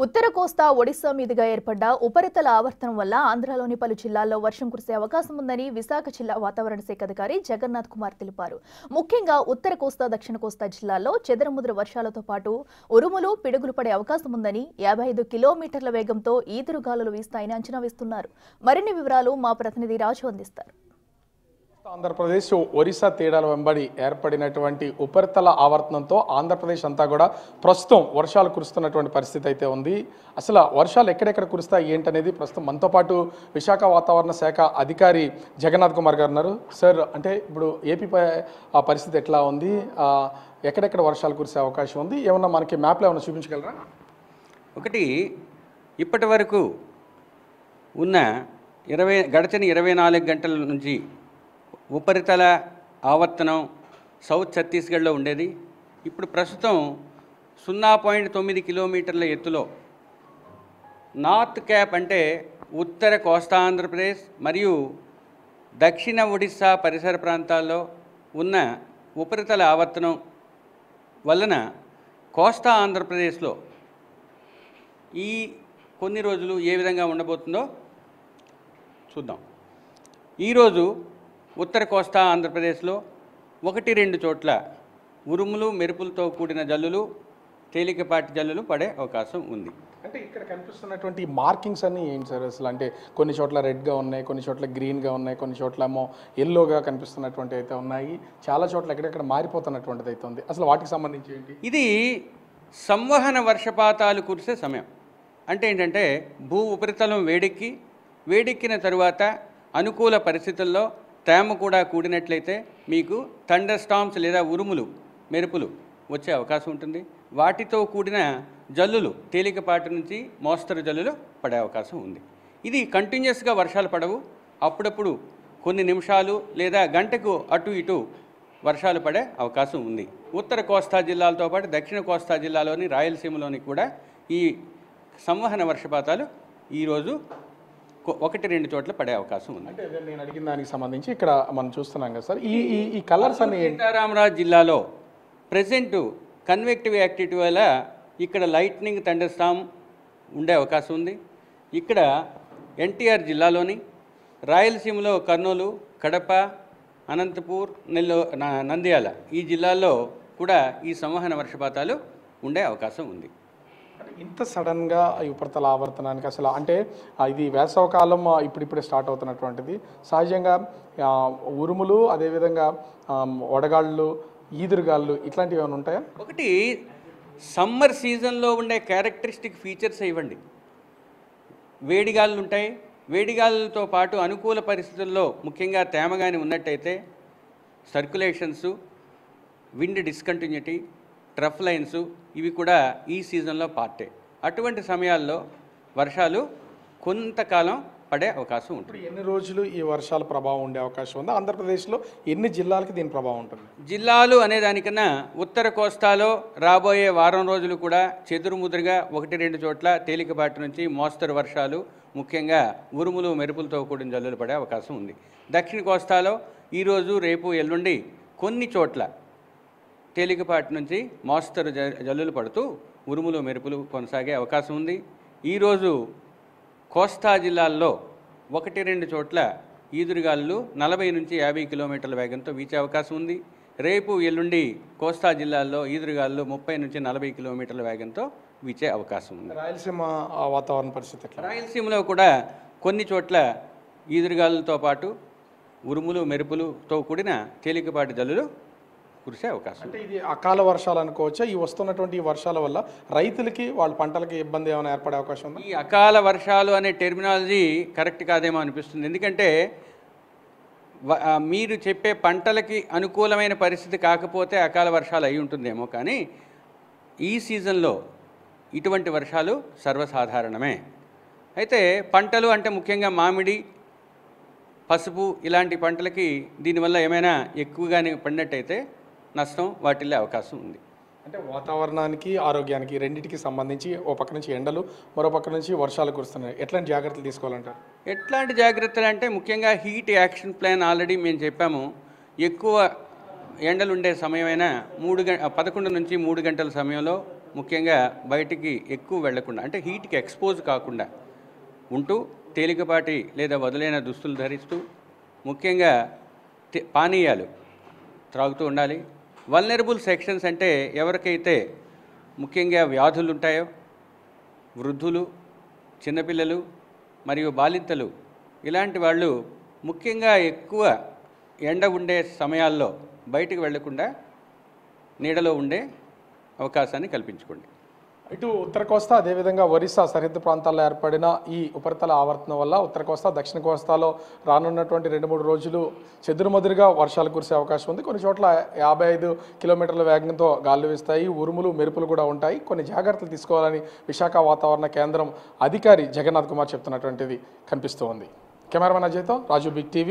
ఉత్తర కోస్తా ఒడిశా మీదుగా ఏర్పడ్డ ఉపరితల ఆవర్తనం వల్ల ఆంధ్రాలోని పలు జిల్లాల్లో వర్షం కురిసే అవకాశం ఉందని విశాఖ జిల్లా వాతావరణ శాఖ అధికారి జగన్నాథ్ కుమార్ తెలిపారు. ముఖ్యంగా ఉత్తర కోస్తా, దక్షిణ కోస్తా జిల్లాల్లో చెదరముద్ర వర్షాలతో పాటు ఉరుములు, పిడుగులు పడే అవకాశం ఉందని 55 కిలోమీటర్ల వేగంతో ఈదురుగాలులు వీస్తాయని అంచనా వేస్తున్నారు. మరిన్ని వివరాలు మా ప్రతినిధి రాజు అందిస్తారు. ఆంధ్రప్రదేశ్ ఒరిస్సా తీరాల వెంబడి ఏర్పడినటువంటి ఉపరితల ఆవర్తనంతో ఆంధ్రప్రదేశ్ అంతా కూడా ప్రస్తుతం వర్షాలు కురుస్తున్నటువంటి పరిస్థితి అయితే ఉంది. అసలు వర్షాలు ఎక్కడెక్కడ కురుస్తాయి ఏంటనేది ప్రస్తుతం మనతో పాటు విశాఖ వాతావరణ శాఖ అధికారి జగన్నాథ్ కుమార్ గారు ఉన్నారు. సార్, అంటే ఇప్పుడు ఏపీ పరిస్థితి ఎట్లా ఉంది, ఎక్కడెక్కడ వర్షాలు కురిసే అవకాశం ఉంది, ఏమన్నా మనకి మ్యాప్లో ఏమన్నా చూపించగలరా? ఒకటి, ఇప్పటి వరకు ఉన్న గడిచిన 24 గంటల నుంచి ఉపరితల ఆవర్తనం సౌత్ ఛత్తీస్గఢ్లో ఉండేది. ఇప్పుడు ప్రస్తుతం 0.9 కిలోమీటర్ల ఎత్తులో నార్త్ క్యాప్ అంటే ఉత్తర కోస్తా ఆంధ్రప్రదేశ్ మరియు దక్షిణ ఒడిశా పరిసర ప్రాంతాల్లో ఉన్న ఉపరితల ఆవర్తనం వలన కోస్తా ఆంధ్రప్రదేశ్లో ఈ కొన్ని రోజులు ఏ విధంగా ఉండబోతుందో చూద్దాం. ఈరోజు ఉత్తర కోస్తా ఆంధ్రప్రదేశ్లో 1-2 చోట్ల ఉరుములు, మెరుపులతో కూడిన జల్లులు, తేలికపాటి జల్లులు పడే అవకాశం ఉంది. అంటే ఇక్కడ కనిపిస్తున్నటువంటి మార్కింగ్స్ అన్నీ ఏంటి సార్? అసలు అంటే కొన్ని చోట్ల రెడ్గా ఉన్నాయి, కొన్ని చోట్ల గ్రీన్గా ఉన్నాయి, కొన్ని చోట్ల ఏమో ఎల్లోగా కనిపిస్తున్నటువంటి అయితే ఉన్నాయి, చాలా చోట్ల ఎక్కడెక్కడ మారిపోతున్నటువంటిది అయితే ఉంది. అసలు వాటికి సంబంధించి ఏంటి? ఇది సంవహన వర్షపాతాలు కురిసే సమయం. అంటే ఏంటంటే భూ ఉపరితలం వేడెక్కిన తరువాత అనుకూల పరిస్థితుల్లో తేమ కూడా కూడినట్లయితే మీకు థండర్ స్టార్మ్స్ లేదా ఉరుములు, మెరుపులు వచ్చే అవకాశం ఉంటుంది. వాటితో కూడిన జల్లులు, తేలికపాటి నుంచి మోస్తరు జల్లులు పడే అవకాశం ఉంది. ఇది కంటిన్యూస్గా వర్షాలు పడవు. అప్పుడప్పుడు కొన్ని నిమిషాలు లేదా గంటకు అటు ఇటు వర్షాలు పడే అవకాశం ఉంది. ఉత్తర కోస్తా జిల్లాలతో పాటు దక్షిణ కోస్తా జిల్లాలోని, రాయలసీమలోని కూడా ఈ సంవహన వర్షపాతాలు ఈరోజు 1-2 చోట్ల పడే అవకాశం ఉంది. అంటే నేను అడిగిన దానికి సంబంధించి ఇక్కడ మనం చూస్తున్నాం కదా సార్, ఈ కలర్స్ అన్ని సీతారామరాజు జిల్లాలో ప్రెసెంట్ కన్వెక్టివ్ యాక్టివిటీ వల్ల ఇక్కడ లైట్నింగ్, థండర్ స్టార్మ్ ఉండే అవకాశం ఉంది. ఇక్కడ ఎన్టీఆర్ జిల్లాలోని, రాయలసీమలో కర్నూలు, కడప, అనంతపూర్, నంద్యాల ఈ జిల్లాల్లో కూడా ఈ సంవహన వర్షపాతాలు ఉండే అవకాశం ఉంది. ఇంత సడన్గా ఈ ఉపరితల ఆవర్తనానికి అసలు అంటే ఇది వేసవకాలం ఇప్పుడిప్పుడే స్టార్ట్ అవుతున్నటువంటిది. సహజంగా ఉరుములు, అదేవిధంగా వడగాళ్ళు, ఈదురుగాళ్ళు ఇట్లాంటివి ఏమైనా ఉంటాయా? ఒకటి, సమ్మర్ సీజన్లో ఉండే క్యారెక్టరిస్టిక్ ఫీచర్స్ ఇవ్వండి. వేడిగాళ్ళు ఉంటాయి. వేడిగాళ్ళతో పాటు అనుకూల పరిస్థితుల్లో ముఖ్యంగా తేమగాని ఉన్నట్టయితే circulations, wind discontinuity, trough lines ఇవి కూడా ఈ సీజన్లో పార్టే. అటువంటి సమయాల్లో వర్షాలు కొంతకాలం పడే అవకాశం ఉంటుంది. ఎన్ని రోజులు ఈ వర్షాల ప్రభావం ఉండే అవకాశం ఉంది? ఆంధ్రప్రదేశ్లో ఎన్ని జిల్లాలకి దీని ప్రభావం ఉంటుంది? జిల్లాలు అనే దానికన్నా ఉత్తర కోస్తాలో రాబోయే వారం రోజులు కూడా చెదురుముదురుగా 1-2 చోట్ల తేలికపాటి నుంచి మోస్తరు వర్షాలు, ముఖ్యంగా ఉరుములు, మెరుపులతో కూడిన జల్లులు పడే అవకాశం ఉంది. దక్షిణ కోస్తాలో ఈరోజు, రేపు, ఎల్లుండి కొన్ని చోట్ల తేలికపాటి నుంచి మోస్తరు జల్లులు పడుతూ ఉరుములు, మెరుపులు కొనసాగే అవకాశం ఉంది. ఈరోజు కోస్తా జిల్లాల్లో 1-2 చోట్ల ఈదురుగాలు 40 నుంచి 50 కిలోమీటర్ల వేగంతో వీచే అవకాశం ఉంది. రేపు, ఎల్లుండి కోస్తా జిల్లాల్లో ఈదురుగాలు 30 నుంచి 40 కిలోమీటర్ల వేగంతో వీచే అవకాశం ఉంది. రాయలసీమ వాతావరణ పరిస్థితి, రాయలసీమలో కూడా కొన్ని చోట్ల ఈదురుగాలతో పాటు ఉరుములు, మెరుపులతో కూడిన తేలికపాటి జల్లులు కురిసే అవకాశం. అంటే ఇది అకాల వర్షాలు అనుకోవచ్చా? ఈ వస్తున్నటువంటి ఈ వర్షాల వల్ల రైతులకి, వాళ్ళ పంటలకి ఇబ్బంది ఏమైనా ఏర్పడే అవకాశం ఉంది? ఈ అకాల వర్షాలు అనే టెర్మినాలజీ కరెక్ట్ కాదేమో అనిపిస్తుంది. ఎందుకంటే మీరు చెప్పే పంటలకి అనుకూలమైన పరిస్థితి కాకపోతే అకాల వర్షాలు అయి ఉంటుందేమో, కానీ ఈ సీజన్లో ఇటువంటి వర్షాలు సర్వసాధారణమే. అయితే పంటలు అంటే ముఖ్యంగా మామిడి, పసుపు ఇలాంటి పంటలకి దీనివల్ల ఏమైనా ఎక్కువగానే పడినట్టయితే నష్టం వాటిల్లే అవకాశం ఉంది. అంటే వాతావరణానికి, ఆరోగ్యానికి రెండింటికి సంబంధించి ఓ పక్క నుంచి ఎండలు, మరో పక్క నుంచి వర్షాలు కురుస్తున్నాయి. ఎట్లాంటి జాగ్రత్తలు తీసుకోవాలంటారు? ఎట్లాంటి జాగ్రత్తలు అంటే ముఖ్యంగా హీట్ యాక్షన్ ప్లాన్ ఆల్రెడీ మేము చెప్పాము. ఎక్కువ ఎండలు ఉండే సమయమైనా 11 నుంచి 3 గంటల సమయంలో ముఖ్యంగా బయటికి ఎక్కువ వెళ్లకుండా అంటే హీట్కి ఎక్స్పోజ్ కాకుండా ఉంటూ తేలికపాటి లేదా వదిలైన దుస్తులు ధరిస్తూ ముఖ్యంగా పానీయాలు త్రాగుతూ ఉండాలి. వల్నరబుల్ సెక్షన్స్ అంటే ఎవరికైతే ముఖ్యంగా వ్యాధులు ఉంటాయో, వృద్ధులు, చిన్నపిల్లలు మరియు బాలింతలు, ఇలాంటి వాళ్ళు ముఖ్యంగా ఎక్కువ ఎండ ఉండే సమయాల్లో బయటికి వెళ్లకుండా నీడలో ఉండే అవకాశాన్ని కల్పించుకోండి. ఇటు ఉత్తర కోస్తా అదేవిధంగా ఒరిస్సా సరిహద్దు ప్రాంతాల్లో ఏర్పడిన ఈ ఉపరితల ఆవర్తనం వల్ల ఉత్తర కోస్తా దక్షిణ కోస్తాలో రానున్నటువంటి 2-3 రోజులు చెదురుమదురుగా వర్షాలు కురిసే అవకాశం ఉంది. కొన్ని చోట్ల 55 కిలోమీటర్ల వేగంతో గాలులు వీస్తాయి, ఉరుములు మెరుపులు కూడా ఉంటాయి. కొన్ని జాగ్రత్తలు తీసుకోవాలని విశాఖ వాతావరణ కేంద్రం అధికారి జగన్నాథ్ కుమార్ చెప్తున్నటువంటిది కనిపిస్తూ ఉంది. కెమెరామెన్ అజయ్తో రాజు, బిగ్ టీవీ.